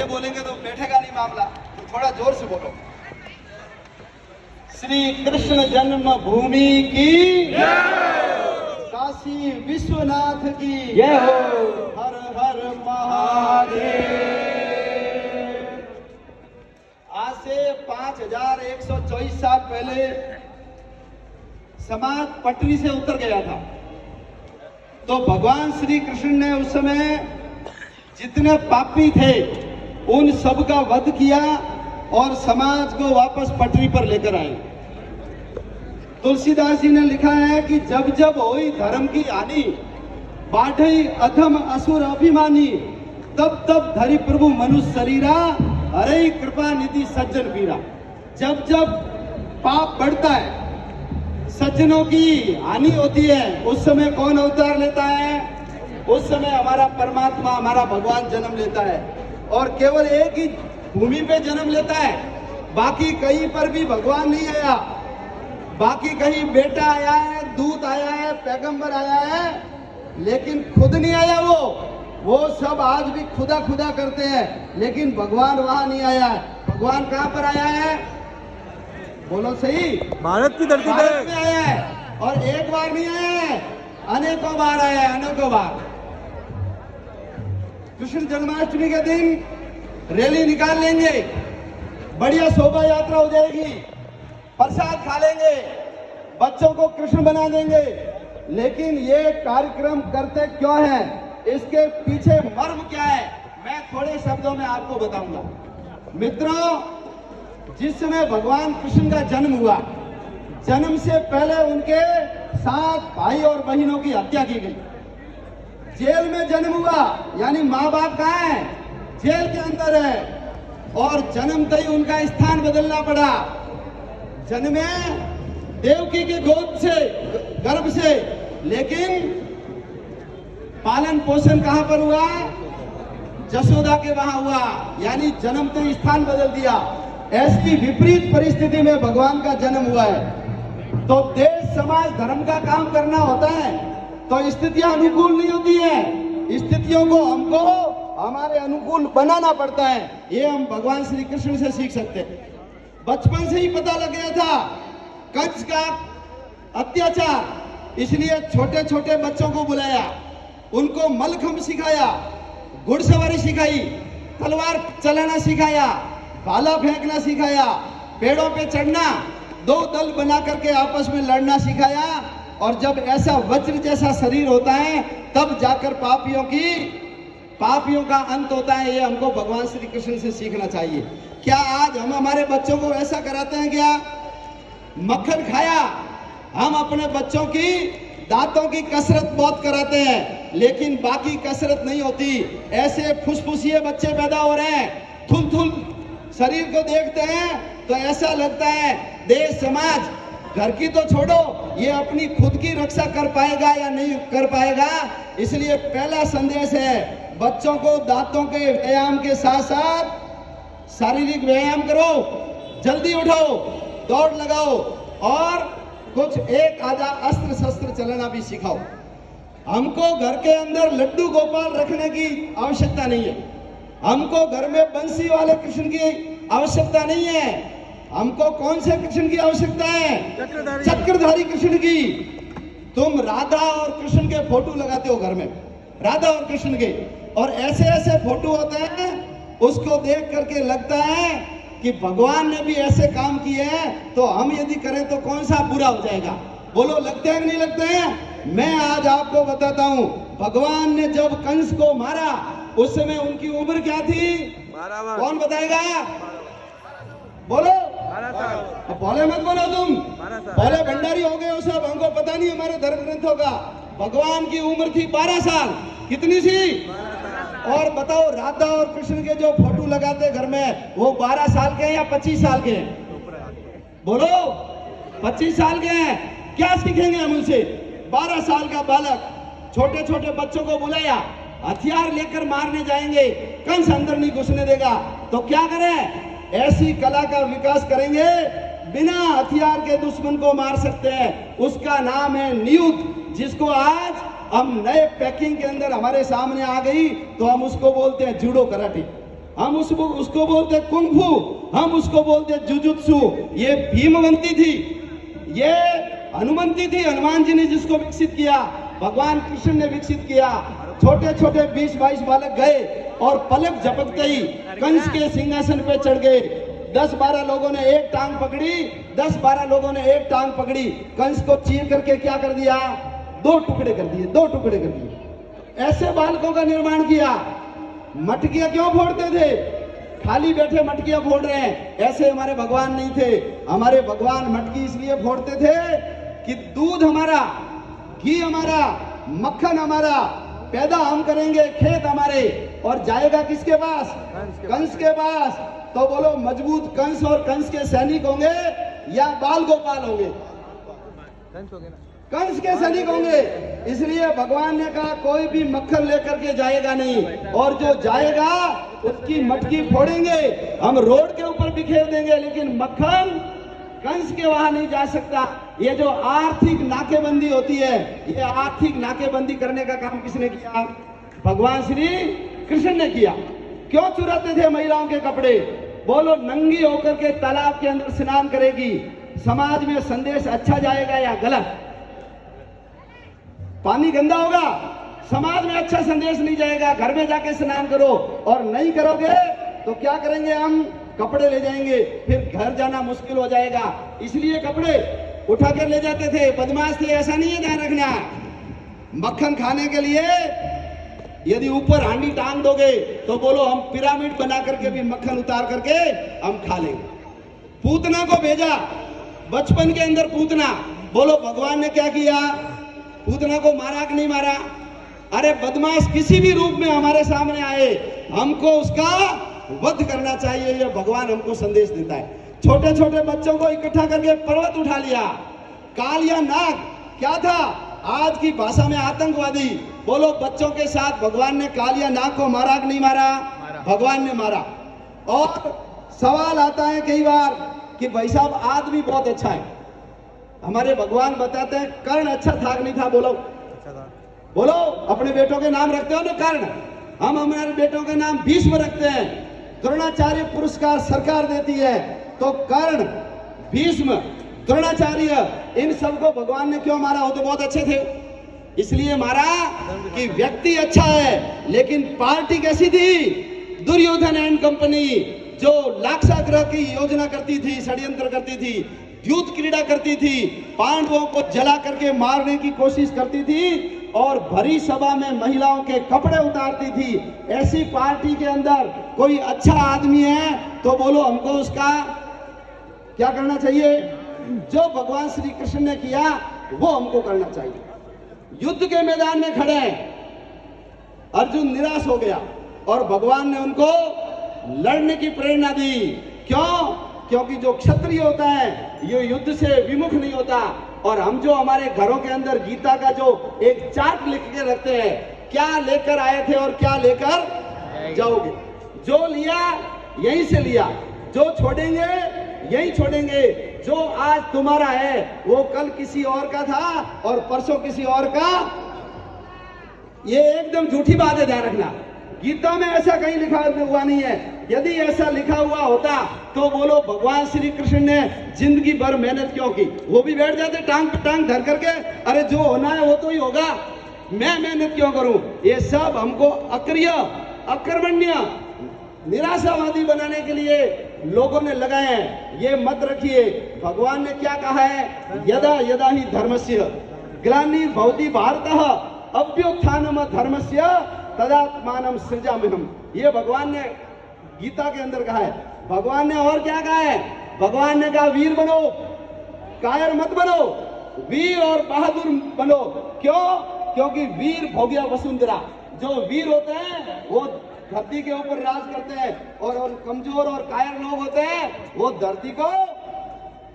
धीरे बोलेंगे तो बैठेगा नहीं मामला, तो थोड़ा जोर से बोलो। श्री कृष्ण जन्मभूमि की काशी विश्वनाथ की जय हो। हर हर महादेव। आज से 5124 साल पहले समाज पटरी से उतर गया था, तो भगवान श्री कृष्ण ने उस समय जितने पापी थे उन सब का वध किया और समाज को वापस पटरी पर लेकर आए। तुलसीदास जी ने लिखा है कि जब जब होई धर्म की हानि, बाढ़ई अधम असुर अभिमानी, तब तब धरि प्रभु मनुष्य शरीरा, हरे कृपा निधि सज्जन पीरा। जब जब पाप बढ़ता है, सज्जनों की हानि होती है, उस समय कौन अवतार लेता है? उस समय हमारा परमात्मा, हमारा भगवान जन्म लेता है, और केवल एक ही भूमि पे जन्म लेता है। बाकी कहीं पर भी भगवान नहीं आया, बाकी कहीं बेटा आया है, दूत आया है, पैगंबर आया है, लेकिन खुद नहीं आया। वो सब आज भी खुदा खुदा करते हैं, लेकिन भगवान वहां नहीं आया है। भगवान कहां पर आया है? बोलो सही। भारत की धरती भारत में आया है, और एक बार नहीं आया है, अनेकों बार आया है, अनेकों बार। कृष्ण जन्माष्टमी के दिन रैली निकाल लेंगे, बढ़िया शोभा यात्रा हो जाएगी, प्रसाद खा लेंगे, बच्चों को कृष्ण बना देंगे, लेकिन ये कार्यक्रम करते क्यों हैं? इसके पीछे मर्म क्या है, मैं थोड़े शब्दों में आपको बताऊंगा। मित्रों, जिस समय भगवान कृष्ण का जन्म हुआ, जन्म से पहले उनके 7 भाई और बहनों की हत्या की गई। जेल में जन्म हुआ, यानी माँ बाप कहाँ है? जेल के अंदर है, और जन्मते ही उनका स्थान बदलना पड़ा। जन्मे देवकी के गोद से, गर्भ से, लेकिन पालन पोषण कहां पर हुआ? जसोदा के वहां हुआ, यानी जन्मते ही स्थान बदल दिया। ऐसी विपरीत परिस्थिति में भगवान का जन्म हुआ है। तो देश समाज धर्म का काम करना होता है, तो स्थितियां अनुकूल नहीं होती है, स्थितियों को हमको हमारे अनुकूल बनाना पड़ता है। ये हम भगवान श्री कृष्ण से सीख सकते हैं। बचपन से ही पता लग गया था कंस का अत्याचार, इसलिए छोटे छोटे बच्चों को बुलाया, उनको मलखंब सिखाया, घुड़सवारी सिखाई, तलवार चलाना सिखाया, भाला फेंकना सिखाया, पेड़ों पे चढ़ना, 2 दल बना करके आपस में लड़ना सिखाया। और जब ऐसा वज्र जैसा शरीर होता है, तब जाकर पापियों का अंत होता है। ये हमको भगवान श्री कृष्ण से सीखना चाहिए। क्या आज हम हमारे बच्चों को ऐसा कराते हैं? क्या मक्खन खाया? हम अपने बच्चों की दांतों की कसरत बहुत कराते हैं, लेकिन बाकी कसरत नहीं होती। ऐसे फुसफुसिए बच्चे पैदा हो रहे हैं, थुल शरीर को देखते हैं तो ऐसा लगता है देश समाज, घर की तो छोड़ो, ये अपनी खुद की रक्षा कर पाएगा या नहीं कर पाएगा। इसलिए पहला संदेश है, बच्चों को दांतों के व्यायाम के साथ साथ शारीरिक व्यायाम करो, जल्दी उठो, दौड़ लगाओ, और कुछ एक आधा अस्त्र शस्त्र चलाना भी सिखाओ। हमको घर के अंदर लड्डू गोपाल रखने की आवश्यकता नहीं है, हमको घर में बंसी वाले कृष्ण की आवश्यकता नहीं है। हमको कौन से कृष्ण की आवश्यकता है? चक्रधारी कृष्ण की। तुम राधा और कृष्ण के फोटो लगाते हो घर में, राधा और कृष्ण के, और ऐसे ऐसे फोटो होते हैं, उसको देख करके लगता है कि भगवान ने भी ऐसे काम किए हैं, तो हम यदि करें तो कौन सा बुरा हो जाएगा? बोलो, लगते हैं कि नहीं लगते हैं? मैं आज आपको बताता हूं, भगवान ने जब कंस को मारा, उस समय उनकी उम्र क्या थी? कौन बताएगा? बोलो, बोले मत बोलो तुम, बोले भंडारी हो गए हो सब, हमको पता नहीं हमारे धर्म ग्रंथों का। भगवान की उम्र थी 12 साल। कितनी सी? और बताओ, राधा और कृष्ण के जो फोटो लगाते घर में, वो 12 साल के हैं या 25 साल के हैं? बोलो, 25 साल के हैं। क्या सीखेंगे हम उनसे? 12 साल का बालक, छोटे छोटे बच्चों को बुलाया, हथियार लेकर मारने जाएंगे, कंस अंदर नहीं घुसने देगा, तो क्या करें? ऐसी कला का विकास करेंगे, बिना हथियार के दुश्मन को मार सकते हैं। उसका नाम है नियुद्ध, जिसको आज हम नए पैकिंग के अंदर हमारे सामने आ गई, तो हम उसको बोलते हैं जूडो कराटे। हम उसको बोलते कुंफू, हम उसको बोलते जुजुत्सु। ये भीमवंती थी, ये हनुमंती थी, हनुमान जी ने जिसको विकसित किया, भगवान कृष्ण ने विकसित किया। छोटे छोटे 20-22 बालक गए और पलक झपकते ही कंस के सिंहासन पे चढ़ गए। 10-12 लोगों ने एक टांग पकड़ी, 10-12 लोगों ने एक टांग पकड़ी, कंस को चीर करके क्या कर दिया, 2 टुकड़े कर दिए, 2 टुकड़े कर दिए। ऐसे बालकों का निर्माण किया। मटकियां क्यों फोड़ते थे? खाली बैठे मटकियां फोड़ रहे हैं, ऐसे हमारे भगवान नहीं थे। हमारे भगवान मटकी इसलिए फोड़ते थे कि दूध हमारा, घी हमारा, मक्खन हमारा पैदा हम करेंगे, खेत हमारे, और जाएगा किसके पास? कंस के पास। तो बोलो मजबूत कंस और कंस के सैनिक होंगे या बाल गोपाल होंगे? कंस के सैनिक होंगे। इसलिए भगवान ने कहा कोई भी मक्खन लेकर के जाएगा नहीं, और जो जाएगा उसकी मटकी फोड़ेंगे, हम रोड के ऊपर बिखेर देंगे, लेकिन मक्खन कंस के वहां नहीं जा सकता। ये जो आर्थिक नाकेबंदी होती है, ये आर्थिक नाकेबंदी करने का काम किसने किया? भगवान श्री कृष्ण ने किया। क्यों चुराते थे महिलाओं के कपड़े? बोलो नंगी होकर के तालाब के अंदर स्नान करेगी, समाज में संदेश अच्छा जाएगा या गलत? पानी गंदा होगा, समाज में अच्छा संदेश नहीं जाएगा। घर में जाके स्नान करो, और नहीं करोगे तो क्या करेंगे? हम कपड़े ले जाएंगे, फिर घर जाना मुश्किल हो जाएगा। इसलिए कपड़े उठा कर ले जाते थे। बदमाश थे, ऐसा नहीं है, ध्यान रखना। मक्खन खाने के लिए यदि ऊपर हांडी टांग दोगे तो बोलो हम पिरामिड बना करके भी मक्खन उतार करके हम खा लेंगे। पूतना को भेजा, बचपन के अंदर पूतना, बोलो भगवान ने क्या किया? पूतना को मारा कि नहीं मारा? अरे बदमाश किसी भी रूप में हमारे सामने आए, हमको उसका वध करना चाहिए, ये भगवान हमको संदेश देता है। छोटे छोटे बच्चों को इकट्ठा करके पर्वत उठा लिया। काल या नाग क्या था? आज की भाषा में आतंकवादी। बोलो बच्चों के साथ भगवान ने काल या नाग को मारा कि नहीं मारा? भगवान ने मारा। और सवाल आता है कई बार कि भाई साहब आदमी बहुत अच्छा है, हमारे भगवान बताते हैं कर्ण अच्छा था कि नहीं था? बोलो बोलो, अपने बेटों के नाम रखते हो ना कर्ण, हम हमारे बेटों के नाम भीष्म रखते हैं। द्रोणाचार्य पुरस्कार सरकार देती है, तो कर्ण, भीष्म, द्रोणाचार्य, इन सबको भगवान ने क्यों मारा? वो तो बहुत अच्छे थे, इसलिए मारा कि व्यक्ति अच्छा है, लेकिन पार्टी कैसी थी? दुर्योधन एंड कंपनी, जो लाक्षागृह की योजना करती थी, षड्यंत्र करती थी, युद्ध क्रीड़ा करती थी, पांडवों को जला करके मारने की कोशिश करती थी, और भरी सभा में महिलाओं के कपड़े उतारती थी। ऐसी पार्टी के अंदर कोई अच्छा आदमी है तो बोलो हमको उसका क्या करना चाहिए? जो भगवान श्री कृष्ण ने किया वो हमको करना चाहिए। युद्ध के मैदान में खड़े हैं, अर्जुन निराश हो गया और भगवान ने उनको लड़ने की प्रेरणा दी। क्यों? क्योंकि जो क्षत्रिय होता है ये युद्ध से विमुख नहीं होता। और हम जो हमारे घरों के अंदर गीता का जो एक चार्ट लिख के रखते हैं, क्या लेकर आए थे और क्या लेकर जाओगे, जो लिया यहीं से लिया, जो छोड़ेंगे यहीं छोड़ेंगे। जो आज तुम्हारा है वो कल किसी और का था और परसों किसी और का। ये एकदम झूठी बात है, ध्यान रखना। गीता में ऐसा कहीं लिखा हुआ नहीं है। यदि ऐसा लिखा हुआ होता तो बोलो भगवान श्री कृष्ण ने जिंदगी भर मेहनत क्यों की? वो भी बैठ जाते टांग पे टांग धर करके, अरे जो होना है वो तो ही होगा, मैं मेहनत क्यों करूं? ये सब हमको अक्रिय, अकर्मण्य, निराशावादी बनाने के लिए लोगों ने लगाए हैं। ये मत रखिए। भगवान ने क्या कहा है? यदा यदा ही धर्मस्य ग्लानिर्भवति भारतः अभ्युत्थानम धर्मस्य तदात्मानं सृजाम्यहम्। ये भगवान ने गीता के अंदर कहा है। भगवान ने और क्या कहा है? भगवान ने कहा वीर बनो, कायर मत बनो, वीर और बहादुर बनो। क्यों? क्योंकि वीर भोग्या वसुंधरा। जो वीर होते हैं वो धरती के ऊपर राज करते हैं, और कमजोर और कायर लोग होते हैं वो धरती को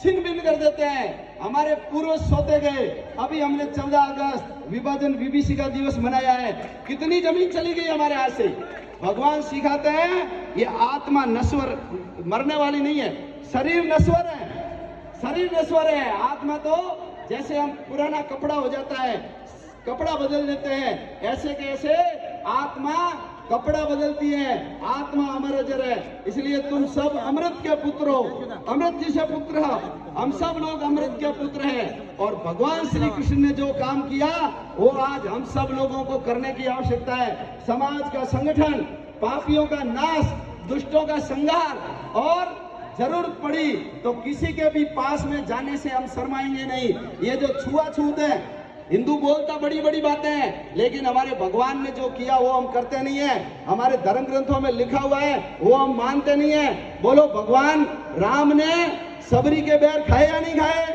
छिन्न भिन्न कर देते हैं। हमारे पूर्वज सोते गए। अभी हमने 14 अगस्त विभाजन विभीषिका दिवस मनाया है। कितनी जमीन चली गई हमारे हाथ से। भगवान सिखाते हैं ये आत्मा नश्वर, मरने वाली नहीं है। शरीर नश्वर है, शरीर नश्वर है। आत्मा तो जैसे हम पुराना कपड़ा हो जाता है, कपड़ा बदल देते हैं, ऐसे कैसे आत्मा कपड़ा बदलती है, आत्मा अमर अजर है। इसलिए तुम सब अमृत के पुत्र हो, अमृत जैसे पुत्र हो। हम सब लोग अमृत के पुत्र हैं और भगवान श्री कृष्ण ने जो काम किया वो आज हम सब लोगों को करने की आवश्यकता है। समाज का संगठन, पापियों का नाश, दुष्टों का संहार और जरूरत पड़ी तो किसी के भी पास में जाने से हम शर्माएंगे नहीं। ये जो छुआछूत है, हिंदू बोलता बड़ी बड़ी बातें हैं लेकिन हमारे भगवान ने जो किया वो हम करते नहीं है। हमारे धर्म ग्रंथों में लिखा हुआ है वो हम मानते नहीं है। बोलो, भगवान राम ने सबरी के बैर खाए या नहीं खाए?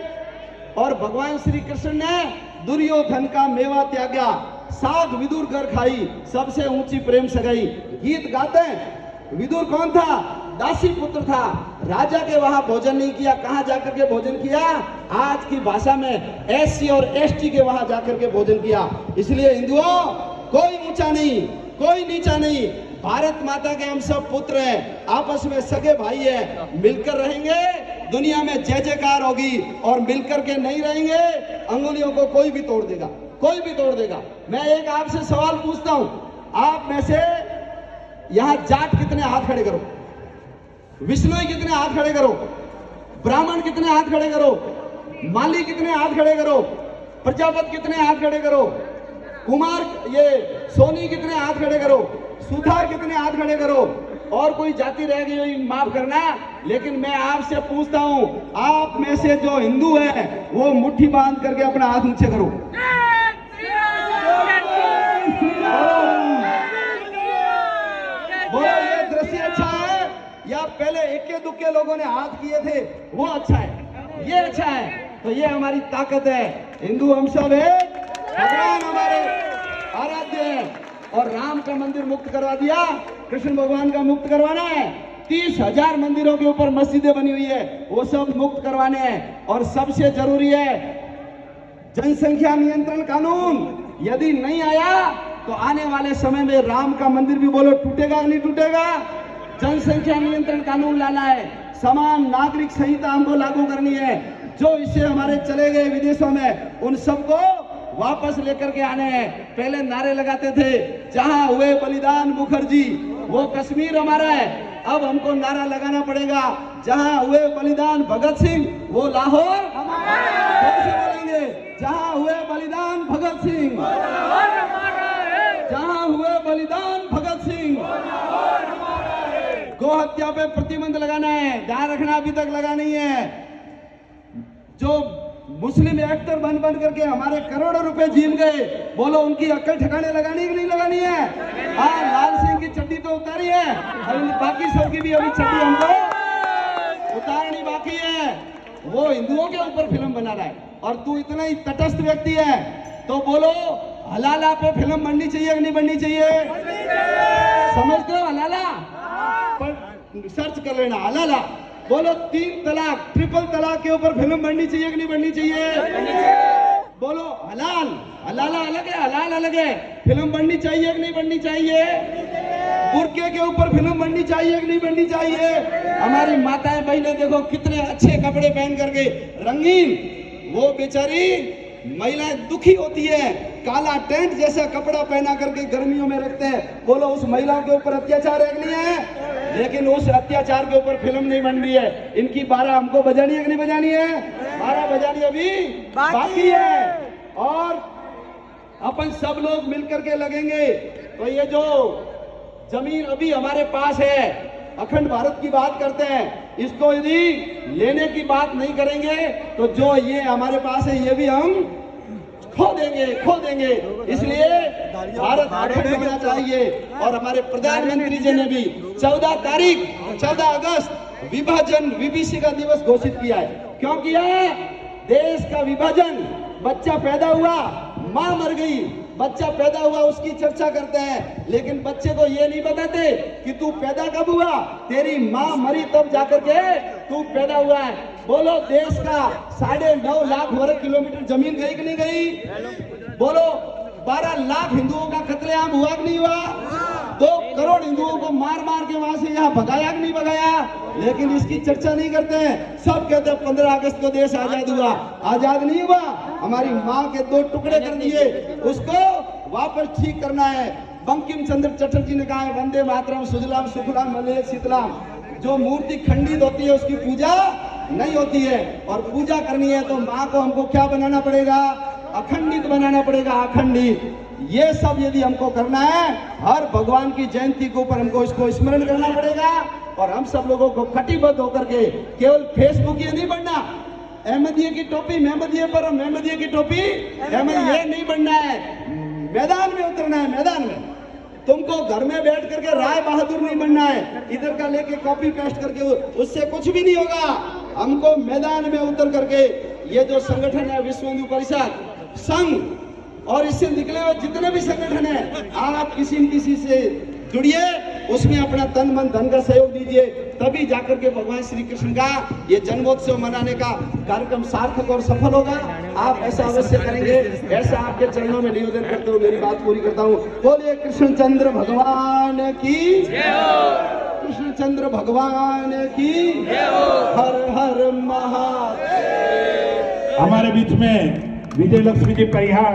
और भगवान श्री कृष्ण ने दुर्योधन का मेवा त्यागा, साग विदुर कर खाई, सबसे ऊंची प्रेम सगाई। गीत गाते हैं। विदुर कौन था? दासी पुत्र था। राजा के वहां भोजन नहीं किया, कहां जाकर के भोजन किया? आज की भाषा में एससी और एसटी के वहां जाकर के भोजन किया। इसलिए हिंदुओं, कोई ऊंचा नहीं, कोई नीचा नहीं। भारत माता के हम सब पुत्र हैं, आपस में सगे भाई हैं। मिलकर रहेंगे, दुनिया में जय जयकार होगी। और मिलकर के नहीं रहेंगे, अंगुलियों को कोई भी तोड़ देगा, कोई भी तोड़ देगा। मैं एक आपसे सवाल पूछता हूं, आप में से यहां जाट कितने हाथ खड़े करो? विष्णुई कितने हाथ खड़े करो? ब्राह्मण कितने हाथ खड़े करो? माली कितने हाथ खड़े करो? प्रजापति कितने हाथ खड़े करो? कुमार, ये सोनी कितने हाथ खड़े करो? सुधार कितने हाथ खड़े करो? और कोई जाति रह गई हो माफ करना, लेकिन मैं आपसे पूछता हूं, आप में से जो हिंदू है वो मुट्ठी बांध करके अपना हाथ नीचे करो। बोलो, ये दृश्य अच्छा है या पहले इक्के दुक्के लोगों ने हाथ किए थे वो अच्छा है? ये अच्छा है। तो ये हमारी ताकत है। हिंदू हम सब है, भगवान हमारे आराध्य है। और राम का मंदिर मुक्त करवा दिया, कृष्ण भगवान का मुक्त करवाना है। 30,000 मंदिरों के ऊपर मस्जिदें बनी हुई है, वो सब मुक्त करवाने हैं। और सबसे जरूरी है जनसंख्या नियंत्रण कानून। यदि नहीं आया तो आने वाले समय में राम का मंदिर भी बोलो टूटेगा नहीं टूटेगा। जनसंख्या नियंत्रण कानून लाना है। समान नागरिक संहिता हमको लागू करनी है। जो इसे हमारे चले गए विदेशों में उन सबको वापस लेकर के आने हैं। पहले नारे लगाते थे, जहां हुए बलिदान मुखर्जी वो कश्मीर हमारा है। अब हमको नारा लगाना पड़ेगा, जहां हुए बलिदान भगत सिंह वो लाहौर कैसे बोलेंगे? जहां हुए बलिदान भगत सिंह, जहां हुए बलिदान भगत सिंह। गो हत्या पे प्रतिबंध लगाना है, ध्यान रखना अभी तक लगा नहीं है। जो मुस्लिम एक्टर बन बन करके हमारे करोड़ों रुपए जीत गए, बोलो उनकी अक्ल ठिकाने लगानी कि नहीं लगानी है? हाँ, लाल सिंह की चड्डी तो उतारी है, अभी बाकी सब की भी अभी चड्डी हमको उतारनी बाकी है। वो हिंदुओं के ऊपर फिल्म बना रहा है और तू इतना ही तटस्थ व्यक्ति है, तो बोलो हलाला पे फिल्म बननी चाहिए कि नहीं बननी चाहिए? समझते हो हलाला? पर सर्च कर लेना हलाला। बोलो 3 तलाक, ट्रिपल तलाक के ऊपर फिल्म बननी चाहिए कि नहीं बननी चाहिए? बोलो हलाल, हलाला अलग है, हलाल अलग है। फिल्म बननी चाहिए कि नहीं बननी चाहिए? बुर्के के ऊपर फिल्म बननी चाहिए कि नहीं बननी चाहिए? हमारी माताएं बहनें देखो कितने अच्छे कपड़े पहन करके रंगीन, वो बेचारी महिलाएं दुखी होती है, काला टेंट जैसा कपड़ा पहना करके गर्मियों में रखते हैं। बोलो उस महिलाओं के ऊपर अत्याचार है कि नहीं है? लेकिन उस अत्याचार के ऊपर फिल्म नहीं बन रही है। इनकी 12 हमको बजानी है कि नहीं बजानी है? 12 बजानी अभी बाकी है। और अपन सब लोग मिलकर के लगेंगे तो ये जो जमीन अभी हमारे पास है, अखंड भारत की बात करते हैं, इसको यदि लेने की बात नहीं करेंगे तो जो ये हमारे पास है ये भी हम खो देंगे। इसलिए भारत अखंड होना चाहिए। और हमारे प्रधानमंत्री जी ने भी 14 अगस्त विभाजन विभीषिका दिवस घोषित किया है। क्यों किया है? देश का विभाजन, बच्चा पैदा हुआ, मां मर गई, बच्चा पैदा हुआ उसकी चर्चा करते हैं, लेकिन बच्चे को ये नहीं बताते कि तू पैदा कब हुआ, तेरी मां मरी तब जाकर के तू पैदा हुआ है। बोलो देश का 9.5 लाख वर्ग किलोमीटर जमीन गई कि नहीं गई? बोलो 12 लाख हिंदुओं का कत्लेआम हुआ कि नहीं हुआ? 2 करोड़ हिंदुओं को मार मार के वहां से यहाँ भगाया कि नहीं भगाया? लेकिन इसकी चर्चा नहीं करते हैं। सब कहते हैं 15 अगस्त को देश आजाद हुआ। आजाद नहीं हुआ, हमारी माँ के 2 टुकड़े कर दिए, उसको वापस ठीक करना है। बंकिम चंद्र चटर्जी ने कहा है वंदे मातरम सुजलाम सुफलाम मलय शीतलाम। जो मूर्ति खंडित होती है उसकी पूजा नहीं होती है, और पूजा करनी है तो माँ को हमको क्या बनाना पड़ेगा? अखंडित बनाना पड़ेगा, अखंडित। ये सब यदि हमको करना है, हर भगवान की जयंती के ऊपर हमको इसको स्मरण करना पड़ेगा, और हम सब लोगों को कटिबद्ध होकर के केवल फेसबुक ये नहीं बनना, अहमदिया की टोपी महमदिया पर और महमदिया की टोपी अहमद, ये नहीं बनना है। मैदान में उतरना है, मैदान में। तुमको घर में बैठ करके राय बहादुर नहीं बनना है, इधर का लेके कॉपी पेस्ट करके, उससे कुछ भी नहीं होगा। हमको मैदान में उतर करके ये जो संगठन है विश्व हिंदू परिषद संघ और इससे निकले हुए जितने भी संगठन है, आप किसी न किसी से जुड़िए, उसमें अपना तन मन धन का सहयोग दीजिए, तभी जाकर के भगवान श्री कृष्ण का ये जन्मोत्सव मनाने का कार्यक्रम सार्थक और सफल होगा। आप ऐसा अवश्य करेंगे, ऐसा आपके चरणों में निवेदन करते हुए मेरी बात पूरी करता हूँ। बोलिए कृष्णचंद्र भगवान की जय हो, कृष्णचंद्र भगवान की जय हो, हर हर महादेव। हमारे बीच में विजय लक्ष्मी जी परिहार